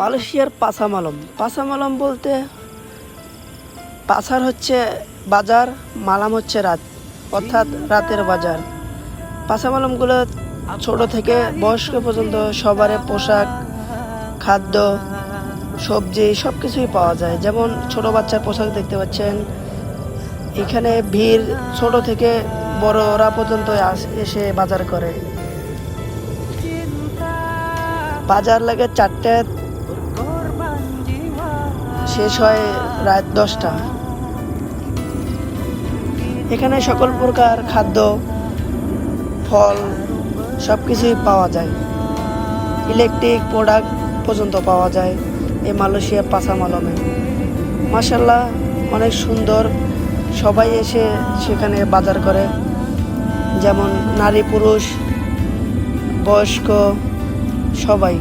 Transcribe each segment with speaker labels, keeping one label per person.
Speaker 1: মালয়েশিয়ার পাসামালম বলতে পাসার হচ্ছে বাজার, মালাম হচ্ছে রাত, অর্থাৎ রাতের বাজার। পাসামালমগুলো ছোট থেকে বয়স্ক পর্যন্ত সবার পোশাক, খাদ্য, সবজি সব কিছুই পাওয়া যায়। যেমন ছোট বাচ্চার পোশাক দেখতে পাচ্ছেন, এখানে ভিড় ছোট থেকে বড়রা পর্যন্ত এসে বাজার করে। বাজার লাগে 4টায়, শেষ হয় রাত 10টা। এখানে সকল প্রকার খাদ্য, ফল সব কিছুই পাওয়া যায়। ইলেকট্রিক প্রোডাক্ট পর্যন্ত পাওয়া যায় এই মালয়েশিয়া পাসামালমে। মাশাআল্লাহ, অনেক সুন্দর। সবাই এসে সেখানে বাজার করে, যেমন নারী পুরুষ বয়স্ক সবাই।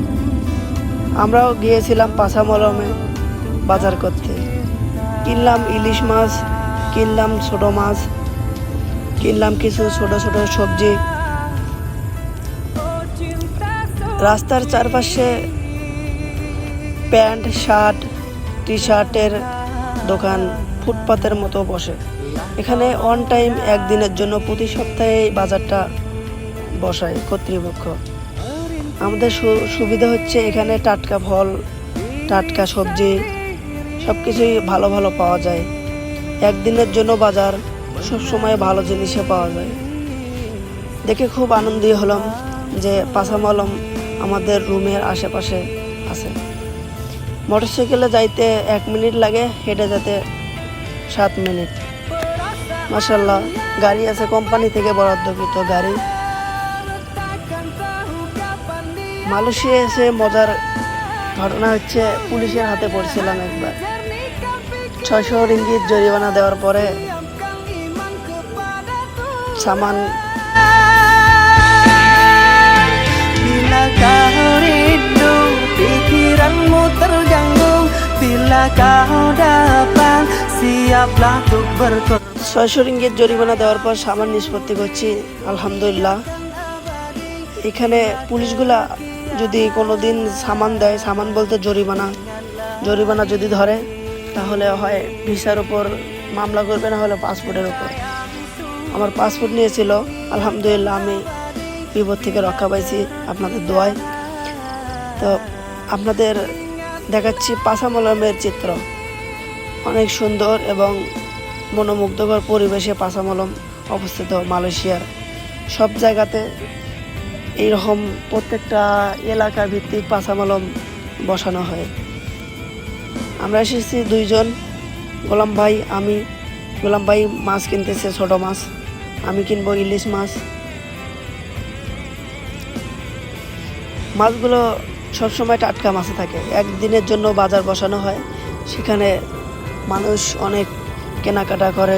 Speaker 1: আমরাও গিয়েছিলাম পাসামালমে বাজার করতে। কিনলাম ইলিশ মাছ, কিনলাম ছোট মাছ, কিনলাম কিছু ছোট ছোট সবজি। রাস্তার চারপাশে প্যান্ট, শার্ট, টি শার্টের দোকান ফুটপাতের মতো বসে। এখানে অন টাইম একদিনের জন্য প্রতি সপ্তাহে এই বাজারটা বসায় কর্তৃপক্ষ। আমাদের সুবিধা হচ্ছে এখানে টাটকা ফল, টাটকা সবজি সব কিছুই ভালো ভালো পাওয়া যায়। একদিনের জন্য বাজার, সব সময় ভালো জিনিসে পাওয়া যায়। দেখে খুব আনন্দিত হলাম যে পাসামালম আমাদের রুমের আশেপাশে আছে। মোটরসাইকেলে যাইতে 1 মিনিট লাগে, হেঁটে যেতে 7 মিনিট। মাশাআল্লাহ, গাড়ি আছে কোম্পানি থেকে বরাদ্দকৃত গাড়ি। মালয়েশিয়া এসে মজার ঘটনা হচ্ছে, পুলিশের হাতে পড়ছিলাম একবার। 600 রিঙ্গিত জরিমানা দেওয়ার পরে সামান
Speaker 2: bila kau rindu pikiranmu terganggu bila kau datang siaplah untuk berkorban
Speaker 1: 600 ringgit জরিমানা দেওয়ার পর সামান নিষ্পত্তি করছি, আলহামদুলিল্লাহ। এখানে পুলিশগুলা যদি কোনো দিন সামান দেয়, সামান বলতে জরিমানা যদি ধরে, তাহলে হয় ভিসার উপর মামলা করবে, না হলে পাসপোর্টের উপর। আমার পাসপোর্ট নিয়েছিল, আলহামদুলিল্লাহ আমি বিপদ থেকে রক্ষা পাইছি আপনাদের দোয়ায়। তো আপনাদের দেখাচ্ছি পাসামালমের চিত্র। অনেক সুন্দর এবং মনোমুগ্ধকর পরিবেশে পাসামালম অবস্থিত। মালয়েশিয়ার সব জায়গাতে এইরকম প্রত্যেকটা এলাকা ভিত্তিক পাসামালম বসানো হয়। আমরা এসেছি 2 জন, গোলাম ভাই, আমি। গোলাম ভাই মাছ কিনতেছে, ছোট মাছ, আমি কিনবো ইলিশ মাছ। মাছগুলো সবসময় টাটকা মাছ থাকে। একদিনের জন্য বাজার বসানো হয়, সেখানে মানুষ অনেক কেনাকাটা করে।